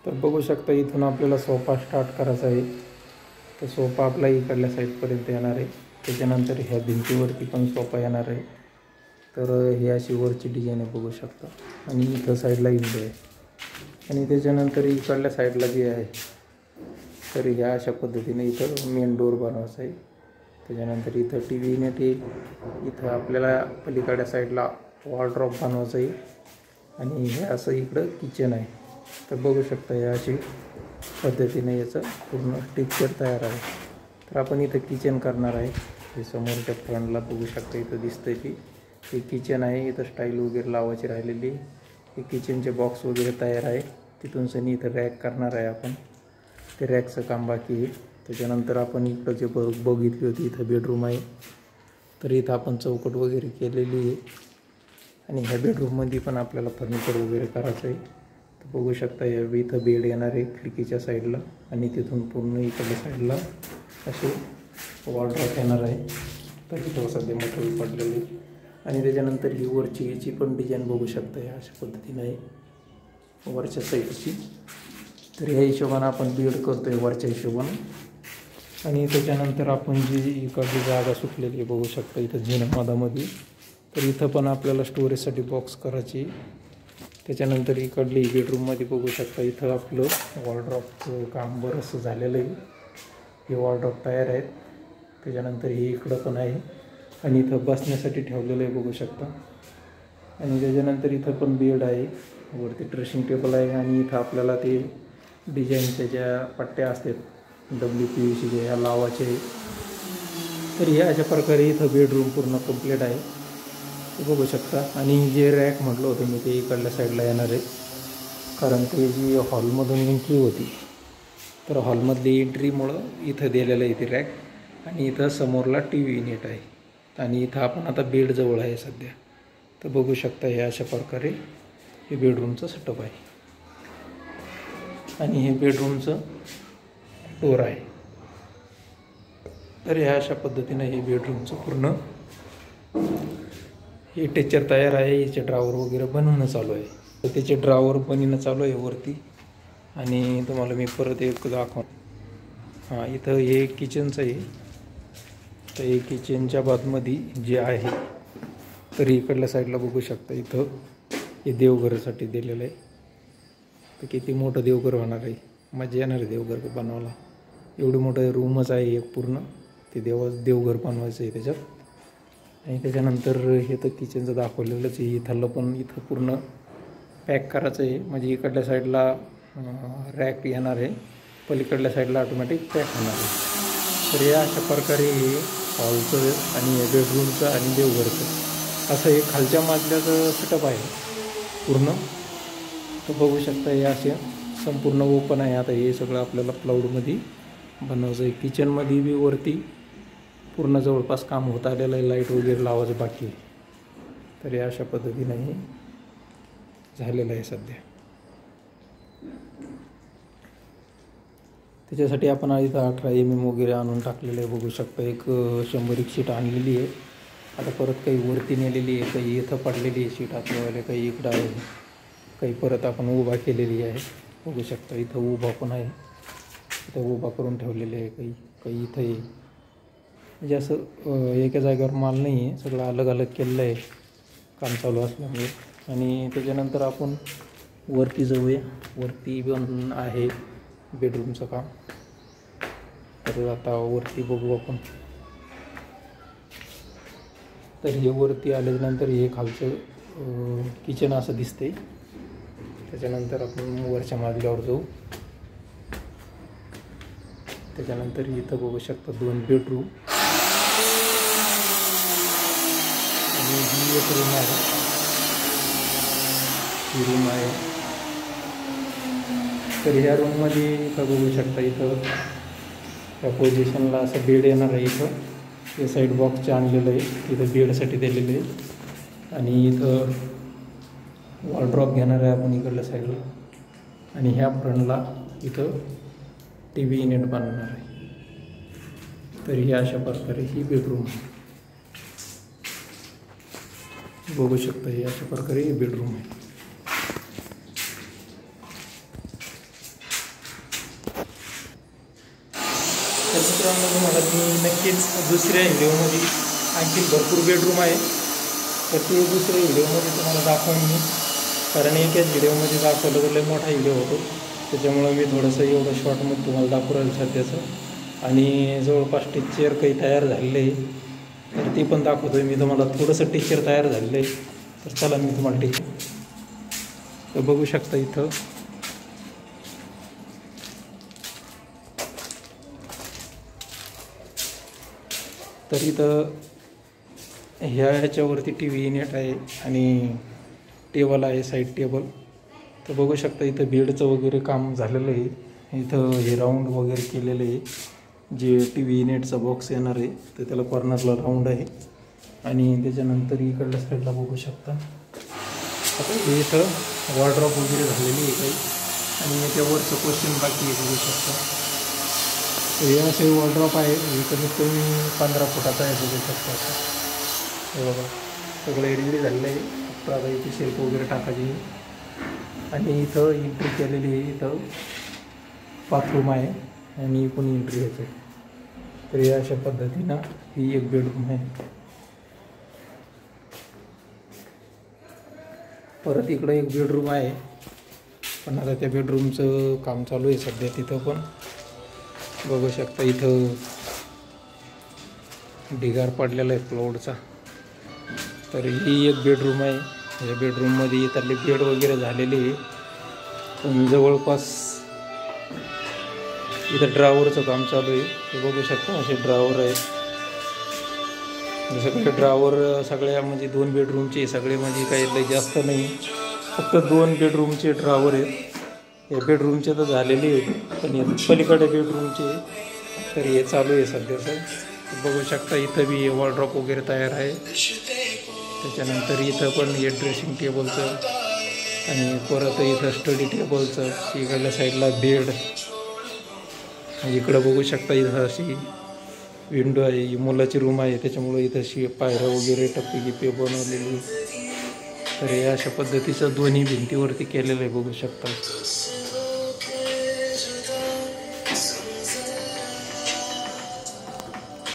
तर बघू शकता इथून आपल्याला सोफा स्टार्ट करायचा आहे। तर सोफा आपला इकडल्या साईडपर्यंत येणार आहे। त्याच्यानंतर ह्या भिंतीवरती पण सोफा येणार आहे। तर ही अशी वरची डिझाईन आहे बघू शकता। आणि इथं साईडला विंडो आहे आणि त्याच्यानंतर इकडल्या साईडला जे आहे तर ह्या अशा पद्धतीने इथं मेन डोर बनवायचा आहे। त्याच्यानंतर इथं टी व्ही युनिट आहे। इथं आपल्याला पलीकडच्या साईडला वॉलड्रॉप बनवायचं आहे आणि हे असं इकडं किचन आहे। तर बघू शकता या अशी पद्धतीने याचं पूर्ण स्ट्रक्चर तयार आहे। तर आपण इथं किचन करणार आहे। हे समोरच्या फ्रंटला बघू शकता इथं दिसतंय की हे किचन आहे। इथं स्टाईल वगैरे लावायची राहिलेली। हे किचनचे बॉक्स वगैरे तयार आहे। तिथून सनी इथं रॅक करणार आहे आपण। ते रॅकचं काम बाकी आहे। त्याच्यानंतर आपण इकडं जे बघितली होती इथं बेडरूम आहे। तर इथं आपण चौकट वगैरे केलेली आहे आणि ह्या बेडरूममध्ये पण आपल्याला फर्निचर वगैरे करायचं आहे। तर बघू शकता या इथं बेड येणार आहे खिडकीच्या साईडला आणि तिथून पूर्ण इकडल्या साईडला असे वॉलड्रॉप येणार आहे। तर इथं सध्या मटेरियल पडलेले आणि त्याच्यानंतर ही वरची याची पण डिझाईन बघू शकता या अशा पद्धतीने आहे वरच्या साईडची। तर ह्या हिशोबानं आपण बेड करतो आहे वरच्या हिशोबानं। आणि त्याच्यानंतर आपण जी इकडची जागा सुटलेली बघू शकता इथं जिनामधामध्ये। तर इथं पण आपल्याला स्टोरेजसाठी बॉक्स करायची। त्याच्यानंतर इकडली बेडरूममध्ये बघू शकता इथं आपलं वॉलड्रॉपचं काम बरंचसं झालेलं आहे। हे वॉलड्रॉप तयार आहेत। त्याच्यानंतर हे इकडं पण आहे आणि इथं बसण्यासाठी ठेवलेलं आहे बघू शकता। आणि त्याच्यानंतर इथं पण बेड आहे वरती ड्रेसिंग टेबल आहे आणि इथं आपल्याला ते डिझाईनच्या ज्या पट्ट्या असतात WPVC ह्या लावायचे। तर हे अशा प्रकारे इथं बेडरूम पूर्ण कंप्लीट आहे ते बघू शकता। आणि जे रॅक म्हटलं होतं मी ते इकडल्या साईडला येणार आहे कारण ते जी हॉलमधून एंट्री होती तर हॉलमधली एंट्रीमुळं इथं दिलेलं आहे ते रॅक। आणि इथं समोरला TV युनिट आहे आणि इथं आपण आता बेडजवळ आहे सध्या। तर बघू शकता हे अशा प्रकारे हे बेडरूमचं सेटअप आहे आणि हे बेडरूमचं डोर आहे। तर ह्या अशा पद्धतीने हे बेडरूमचं पूर्ण हे टेक्चर तयार आहे। याचे ड्रावर वगैरे बनवणं चालू आहे। तर त्याचे ड्रावर बनवणं चालू आहे वरती आणि तुम्हाला मी परत एक हां इथं हे किचनचं आहे। तर हे किचनच्या बाजूमध्ये जे आहे तर इकडल्या साईडला बघू शकता इथं हे देवघरासाठी दिलेलं आहे। तर किती मोठं देवघर होणार आहे, मजा येणार आहे देवघर बनवायला। एवढं मोठं रूमच आहे एक पूर्ण ते देवघर बनवायचं आहे त्याच्यात। आणि त्याच्यानंतर हे तर किचनचं दाखवलेलंच आहे। इथलं पण इथं पूर्ण पॅक करायचं आहे म्हणजे इकडल्या साईडला रॅक येणार आहे, पलीकडल्या साईडला ऑटोमॅटिक पॅक होणार आहे। तर या अशा प्रकारे हे हॉलचं आणि बेडरूमचं आणि देवघरचं असं हे खालच्या मजल्याचं सेटअप आहे पूर्ण। तर बघू शकता हे असे संपूर्ण ओपन आहे। आता हे सगळं आपल्याला प्लाऊडमध्ये बनवायचं आहे। किचनमध्ये बी वरती पूर्ण जवळपास काम होत आलेलं आहे, लाईट वगैरे लावायचं बाकी। तर या अशा पद्धतीने हे झालेलं आहे सध्या। त्याच्यासाठी आपण इथं 18 mm वगैरे आणून टाकलेलं आहे बघू शकता। एक 100 शीट आणलेली आहे। आता परत काही वरती नेलेली आहे, काही इथं पडलेली आहे शीट आपल्यावाले, काही इकडं आहे, काही परत आपण उभा केलेली आहे बघू शकता। इथं उभा पण आहे, इथं उभा करून ठेवलेले आहे, काही इथं आहे। म्हणजे असं एका जागेवर माल नाही आहे, सगळं अलग अलग केलेलं आहे काम चालू असल्यामुळे। आणि त्याच्यानंतर आपण वरती जाऊया। वरती पण आहे बेडरूमचं काम। तर आता वरती बघू आपण। तर हे वरती आल्यानंतर हे खालचं किचन असं दिसते। त्याच्यानंतर आपण वरच्या मजल्यावर जाऊ। त्याच्यानंतर इथं बघू शकता 2 बेडरूम आणि ही एक रूम आहे, ही रूम आहे। तर ह्या रूममध्ये इथं बघू शकता इथं त्या पोझिशनला असं बेड येणार आहे। इथं हे साईड बॉक्सचे आणलेलं आहे, इथं बेडसाठी दिलेलं आहे। आणि इथं वॉलड्रॉप घेणार आहे आपण इकडल्या साईडला आणि ह्या फ्रंटला इथं TV युनिट बनवणार आहे। तर ही अशा प्रकारे ही बेडरूम आहे बघू शकता। ही अशा प्रकारे ही बेडरूम आहे। मित्रांनो तुम्हाला मी नक्कीच दुसऱ्या व्हिडिओमध्ये आणखी भरपूर बेडरूम आहे तर ते दुसऱ्या व्हिडिओमध्ये तुम्हाला दाखवेन मी, कारण एकाच व्हिडिओमध्ये दाखवलं तर लय मोठा व्हिडिओ होतो, त्याच्यामुळं मी थोडंसं एवढं शॉर्टमध्ये तुम्हाला दाखवू राहिलं सध्याचं. आणि जवळपास टीचर काही तयार झालेलं आहे तर ते पण दाखवतो मी तुम्हाला. थोडंसं टीचर तयार झालेलं आहे तर चला मी तुम्हाला टीचर तर बघू शकता इथं. तर इथं ह्याच्यावरती टी व्ही युनिट आहे आणि टेबल आहे, साईड टेबल. तर बघू शकता इथं बेडचं वगैरे काम झालेलं आहे. इथं हे राऊंड वगैरे केलेलं आहे, जे टी व्ही युनिटचा बॉक्स येणार आहे तर त्याला कॉर्नरला राऊंड आहे. आणि त्याच्यानंतर इकडल्या साईडला बघू शकता आता हे इथं वॉर्डरॉप वगैरे झालेली आहे काही, आणि याच्यावरचं क्वेश्चन बाकी आहे बघू शकता. तर हे असे वॉर्डरॉप आहे, हे कमीत कमी 15 फुटाचा आहे बघू शकता. हे बघा सगळं रेडी झालेलं आहे, फक्त आता इथे शेल्फ वगैरे टाकायची. आणि इथं एंट्री केलेली आहे, इथं बाथरूम आहे आणि इकडून एंट्री घ्यायचं आहे. तर या अशा पद्धतीनं ही एक बेडरूम आहे. परत इकडं एक बेडरूम आहे, पण आता त्या बेडरूमचं काम चालू आहे सध्या. तिथं पण बघू शकता इथं ढिगार पडलेला आहे फ्लोअरचा. तर ही एक बेडरूम आहे. या बेडरूममध्ये इथले बेड वगैरे झालेले आहे, पण जवळपास इथं ड्रावरचं काम चालू आहे. ते बघू शकता असे ड्रावर आहेत. सगळे ड्रावर सगळ्या म्हणजे 2 बेडरूमचे सगळे, म्हणजे काही लई जास्त नाही, फक्त 2 बेडरूमचे ड्रावर आहेत. या बेडरूमचे तर झालेले आहेत, पण या पलीकडे बेडरूमचे तर हे चालू आहे सध्याचं. बघू शकता इथं बी वॉर्डरॉप वगैरे तयार आहे. त्याच्यानंतर इथं पण हे ड्रेसिंग टेबलचं आणि परत इथं स्टडी टेबलचं, इकडल्या साईडला बेड. इकडं बघू शकता इथं अशी विंडो आहे, ही मुलाची रूम आहे, त्याच्यामुळं इथं अशी पायऱ्या वगैरे टप्पी गिप्पे बनवलेली. तर हे अशा पद्धतीचं दोन्ही भिंतीवरती केलेलं आहे बघू शकता.